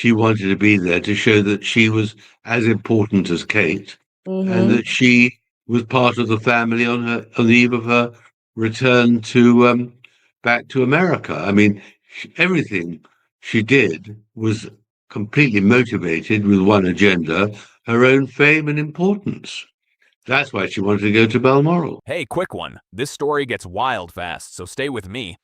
she wanted to be there to show that she was as important as Kate, and Mm-hmm. that she was part of the family on the eve of her return to back to America. I mean, everything she did was completely motivated with one agenda: her own fame and importance. That's why she wanted to go to Balmoral. Hey, quick one. This story gets wild fast, so stay with me.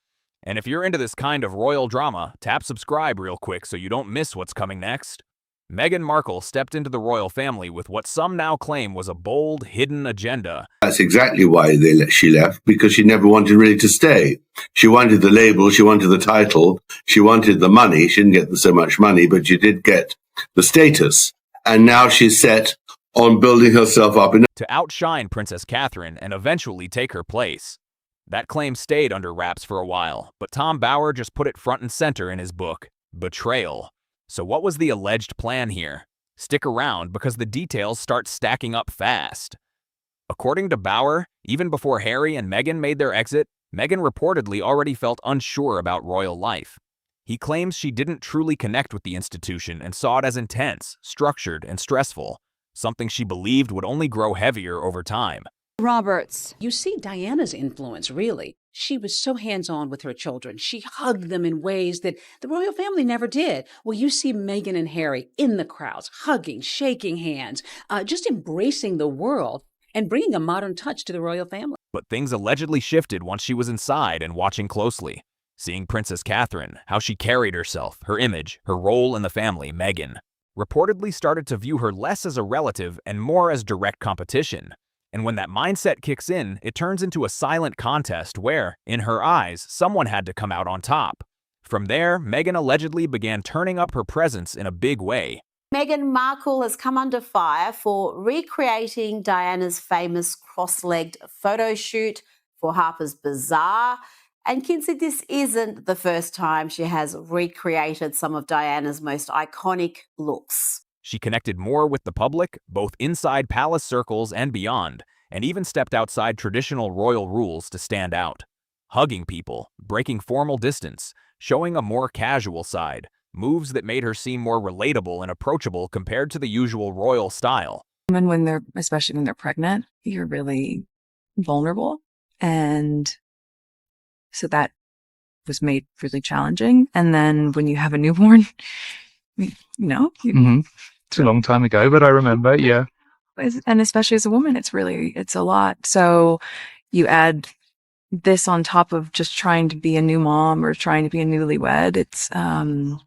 And if you're into this kind of royal drama, tap subscribe real quick so you don't miss what's coming next. Meghan Markle stepped into the royal family with what some now claim was a bold, hidden agenda. That's exactly why she left, because she never wanted really to stay. She wanted the label, she wanted the title, she wanted the money. She didn't get so much money, but she did get the status. And now she's set on building herself up to outshine Princess Catherine and eventually take her place. That claim stayed under wraps for a while, but Tom Bower just put it front and center in his book, Betrayal. So what was the alleged plan here? Stick around because the details start stacking up fast. According to Bower, even before Harry and Meghan made their exit, Meghan reportedly already felt unsure about royal life. He claims she didn't truly connect with the institution and saw it as intense, structured, and stressful, something she believed would only grow heavier over time. Roberts. You see Diana's influence, really. She was so hands-on with her children. She hugged them in ways that the royal family never did. Well, you see Meghan and Harry in the crowds, hugging, shaking hands, just embracing the world and bringing a modern touch to the royal family. But things allegedly shifted once she was inside and watching closely, seeing Princess Catherine, how she carried herself, her image, her role in the family, Meghan, reportedly started to view her less as a relative and more as direct competition. And when that mindset kicks in, it turns into a silent contest where, in her eyes, someone had to come out on top. From there, Meghan allegedly began turning up her presence in a big way. Meghan Markle has come under fire for recreating Diana's famous cross-legged photo shoot for Harper's Bazaar. And Kinsey, this isn't the first time she has recreated some of Diana's most iconic looks. She connected more with the public, both inside palace circles and beyond, and even stepped outside traditional royal rules to stand out. Hugging people, breaking formal distance, showing a more casual side, moves that made her seem more relatable and approachable compared to the usual royal style. Women, especially when they're pregnant, you're really vulnerable. And so that was made really challenging. And then when you have a newborn, It's a long time ago, but I remember, yeah. And especially as a woman, it's a lot. So you add this on top of just trying to be a new mom or trying to be a newlywed. It's, I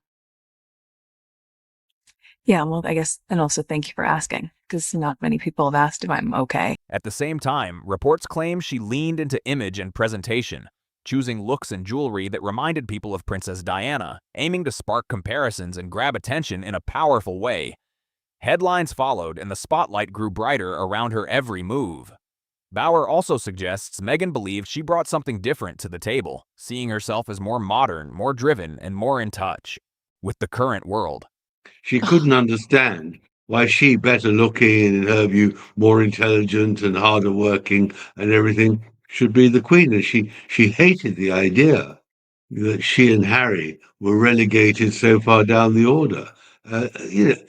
guess, and also thank you for asking, because not many people have asked if I'm okay. At the same time, reports claim she leaned into image and presentation, choosing looks and jewelry that reminded people of Princess Diana, aiming to spark comparisons and grab attention in a powerful way. Headlines followed, and the spotlight grew brighter around her every move. Bower also suggests Meghan believed she brought something different to the table, seeing herself as more modern, more driven, and more in touch with the current world. She couldn't understand why she, better looking and in her view more intelligent and harder working and everything, should be the queen. And she hated the idea that she and Harry were relegated so far down the order.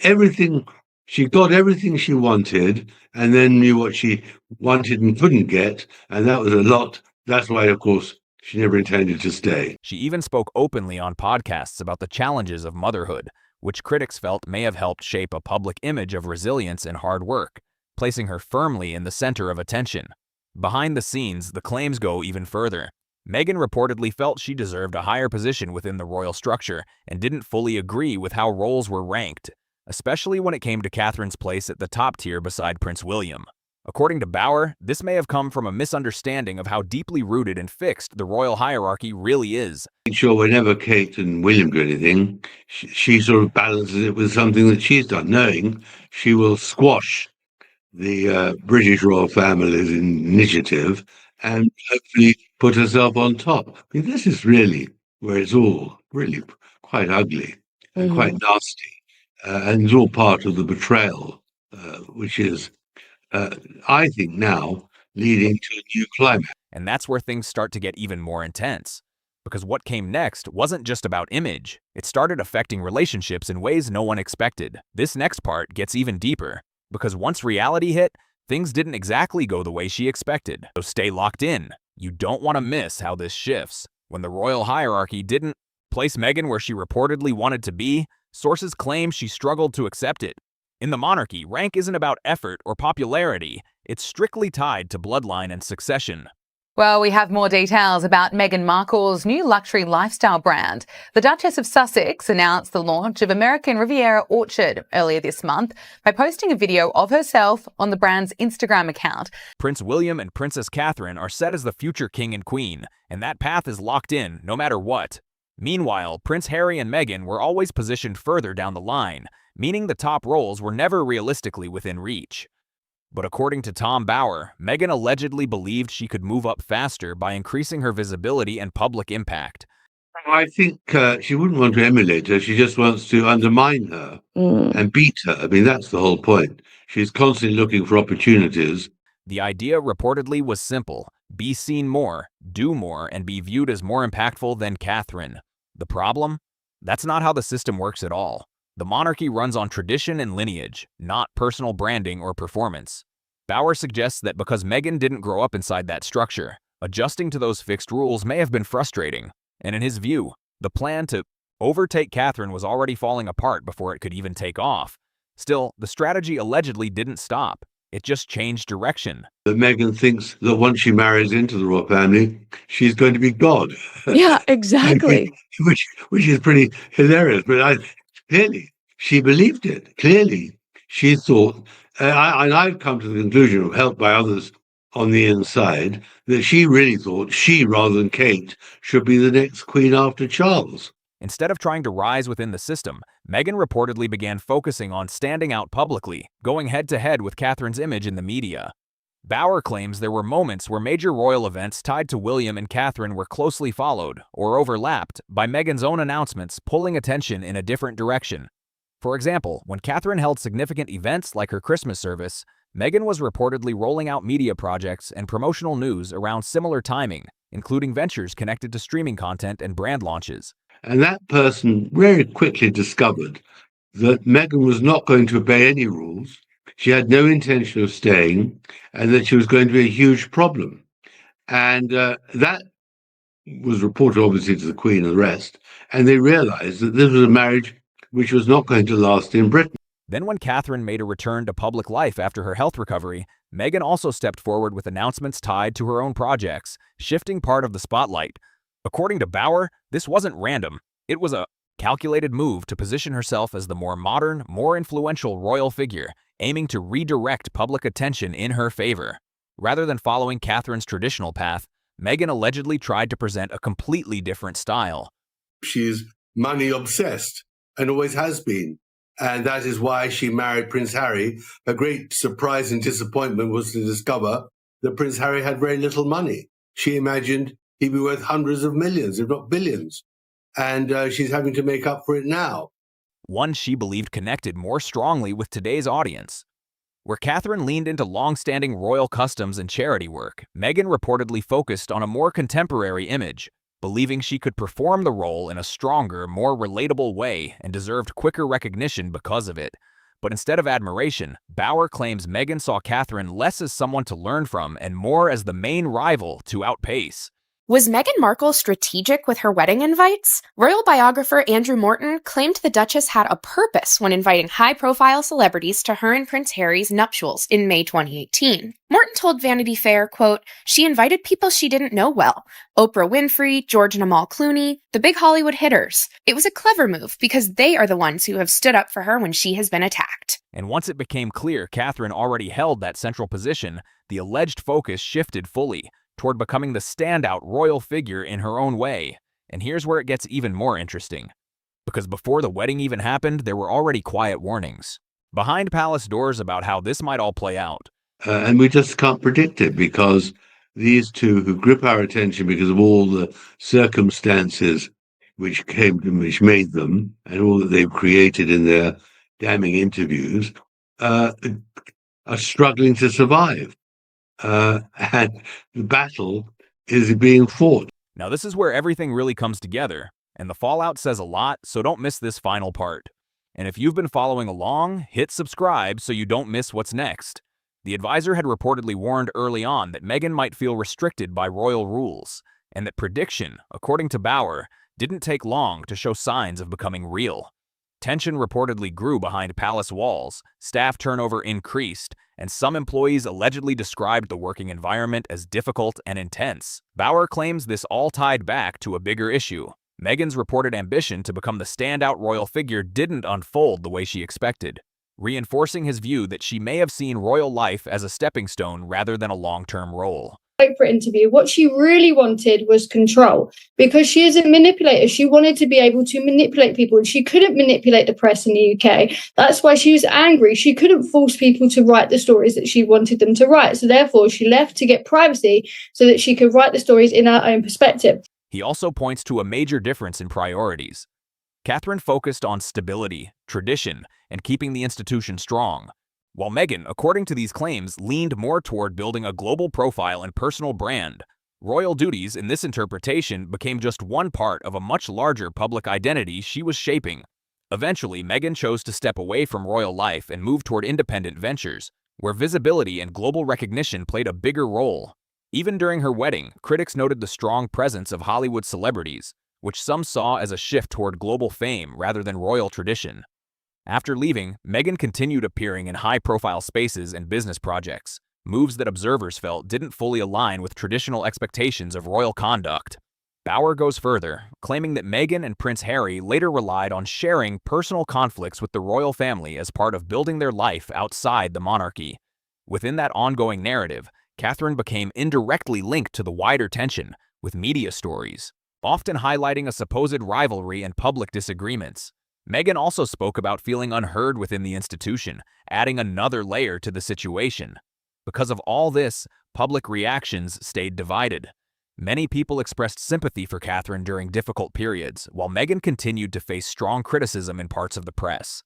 Everything. She got everything she wanted and then knew what she wanted and couldn't get, and that was a lot. That's why, of course, she never intended to stay. She even spoke openly on podcasts about the challenges of motherhood, which critics felt may have helped shape a public image of resilience and hard work, placing her firmly in the center of attention. Behind the scenes, the claims go even further. Meghan reportedly felt she deserved a higher position within the royal structure and didn't fully agree with how roles were ranked, especially when it came to Catherine's place at the top tier beside Prince William. According to Bower, this may have come from a misunderstanding of how deeply rooted and fixed the royal hierarchy really is. Sure, whenever Kate and William do anything, she sort of balances it with something that she's done, knowing she will squash the British royal family's initiative and hopefully put herself on top. I mean, this is really where it's all really quite ugly and quite nasty. And it's all part of the betrayal, which is, I think now, leading to a new climax. And that's where things start to get even more intense. Because what came next wasn't just about image. It started affecting relationships in ways no one expected. This next part gets even deeper, because once reality hit, things didn't exactly go the way she expected. So stay locked in. You don't want to miss how this shifts. When the royal hierarchy didn't place Meghan where she reportedly wanted to be, sources claim she struggled to accept it. In the monarchy, rank isn't about effort or popularity. It's strictly tied to bloodline and succession. Well, we have more details about Meghan Markle's new luxury lifestyle brand. The Duchess of Sussex announced the launch of American Riviera Orchard earlier this month by posting a video of herself on the brand's Instagram account. Prince William and Princess Catherine are set as the future king and queen, and that path is locked in no matter what. Meanwhile, Prince Harry and Meghan were always positioned further down the line, meaning the top roles were never realistically within reach. But according to Tom Bower, Meghan allegedly believed she could move up faster by increasing her visibility and public impact. I think she wouldn't want to emulate her. She just wants to undermine her and beat her. I mean, that's the whole point. She's constantly looking for opportunities. The idea reportedly was simple: be seen more, do more, and be viewed as more impactful than Catherine. The problem? That's not how the system works at all. The monarchy runs on tradition and lineage, not personal branding or performance. Bower suggests that because Meghan didn't grow up inside that structure, adjusting to those fixed rules may have been frustrating. And in his view, the plan to overtake Catherine was already falling apart before it could even take off. Still, the strategy allegedly didn't stop. It just changed direction. That Meghan thinks that once she marries into the royal family, she's going to be God. Yeah, exactly. which is pretty hilarious. But clearly, she believed it. Clearly, she thought, and I've come to the conclusion, helped by others on the inside, that she really thought she, rather than Kate, should be the next queen after Charles. Instead of trying to rise within the system, Meghan reportedly began focusing on standing out publicly, going head-to-head with Catherine's image in the media. Bower claims there were moments where major royal events tied to William and Catherine were closely followed, or overlapped, by Meghan's own announcements pulling attention in a different direction. For example, when Catherine held significant events like her Christmas service, Meghan was reportedly rolling out media projects and promotional news around similar timing, including ventures connected to streaming content and brand launches. And that person very quickly discovered that Meghan was not going to obey any rules. She had no intention of staying, and that she was going to be a huge problem. And that was reported, obviously, to the Queen and the rest. And they realized that this was a marriage which was not going to last in Britain. Then when Catherine made a return to public life after her health recovery, Meghan also stepped forward with announcements tied to her own projects, shifting part of the spotlight. According to Bower, this wasn't random. It was a calculated move to position herself as the more modern, more influential royal figure, aiming to redirect public attention in her favor. Rather than following Catherine's traditional path, Meghan allegedly tried to present a completely different style. She's money obsessed and always has been. And that is why she married Prince Harry. Her great surprise and disappointment was to discover that Prince Harry had very little money. She imagined he'd be worth hundreds of millions, if not billions. And she's having to make up for it now. One she believed connected more strongly with today's audience. Where Catherine leaned into long-standing royal customs and charity work, Meghan reportedly focused on a more contemporary image, believing she could perform the role in a stronger, more relatable way and deserved quicker recognition because of it. But instead of admiration, Bower claims Meghan saw Catherine less as someone to learn from and more as the main rival to outpace. Was Meghan Markle strategic with her wedding invites? Royal biographer Andrew Morton claimed the Duchess had a purpose when inviting high-profile celebrities to her and Prince Harry's nuptials in May 2018. Morton told Vanity Fair, quote, "She invited people she didn't know well. Oprah Winfrey, George and Amal Clooney, the big Hollywood hitters. It was a clever move because they are the ones who have stood up for her when she has been attacked." And once it became clear Catherine already held that central position, the alleged focus shifted fully toward becoming the standout royal figure in her own way. And here's where it gets even more interesting. Because before the wedding even happened, there were already quiet warnings behind palace doors about how this might all play out. And we just can't predict it because these two who grip our attention because of all the circumstances which made them and all that they've created in their damning interviews are struggling to survive. And the battle is being fought. Now this is where everything really comes together, and the fallout says a lot, so don't miss this final part. And if you've been following along, hit subscribe so you don't miss what's next. The advisor had reportedly warned early on that Meghan might feel restricted by royal rules, and that prediction, according to Bauer, didn't take long to show signs of becoming real. Tension reportedly grew behind palace walls, staff turnover increased, and some employees allegedly described the working environment as difficult and intense. Bauer claims this all tied back to a bigger issue. Meghan's reported ambition to become the standout royal figure didn't unfold the way she expected, reinforcing his view that she may have seen royal life as a stepping stone rather than a long-term role. For interview, what she really wanted was control, because she is a manipulator. She wanted to be able to manipulate people, and she couldn't manipulate the press in the UK. That's why she was angry. She couldn't force people to write the stories that she wanted them to write. So therefore, she left to get privacy so that she could write the stories in her own perspective. He also points to a major difference in priorities. Catherine focused on stability, tradition, and keeping the institution strong, while Meghan, according to these claims, leaned more toward building a global profile and personal brand. Royal duties, in this interpretation, became just one part of a much larger public identity she was shaping. Eventually, Meghan chose to step away from royal life and move toward independent ventures, where visibility and global recognition played a bigger role. Even during her wedding, critics noted the strong presence of Hollywood celebrities, which some saw as a shift toward global fame rather than royal tradition. After leaving, Meghan continued appearing in high-profile spaces and business projects, moves that observers felt didn't fully align with traditional expectations of royal conduct. Bauer goes further, claiming that Meghan and Prince Harry later relied on sharing personal conflicts with the royal family as part of building their life outside the monarchy. Within that ongoing narrative, Catherine became indirectly linked to the wider tension, with media stories, often highlighting a supposed rivalry and public disagreements. Meghan also spoke about feeling unheard within the institution, adding another layer to the situation. Because of all this, public reactions stayed divided. Many people expressed sympathy for Catherine during difficult periods, while Meghan continued to face strong criticism in parts of the press.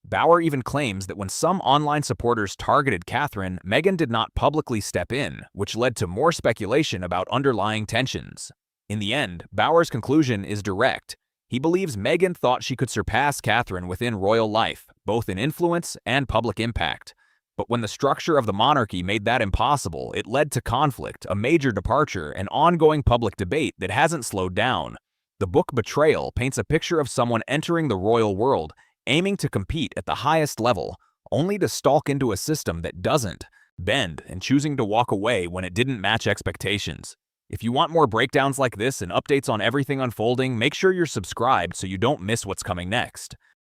Bauer even claims that when some online supporters targeted Catherine, Meghan did not publicly step in, which led to more speculation about underlying tensions. In the end, Bauer's conclusion is direct. He believes Meghan thought she could surpass Catherine within royal life, both in influence and public impact. But when the structure of the monarchy made that impossible, it led to conflict, a major departure, and ongoing public debate that hasn't slowed down. The book Betrayal paints a picture of someone entering the royal world, aiming to compete at the highest level, only to stalk into a system that doesn't, bend, and choosing to walk away when it didn't match expectations. If you want more breakdowns like this and updates on everything unfolding, make sure you're subscribed so you don't miss what's coming next.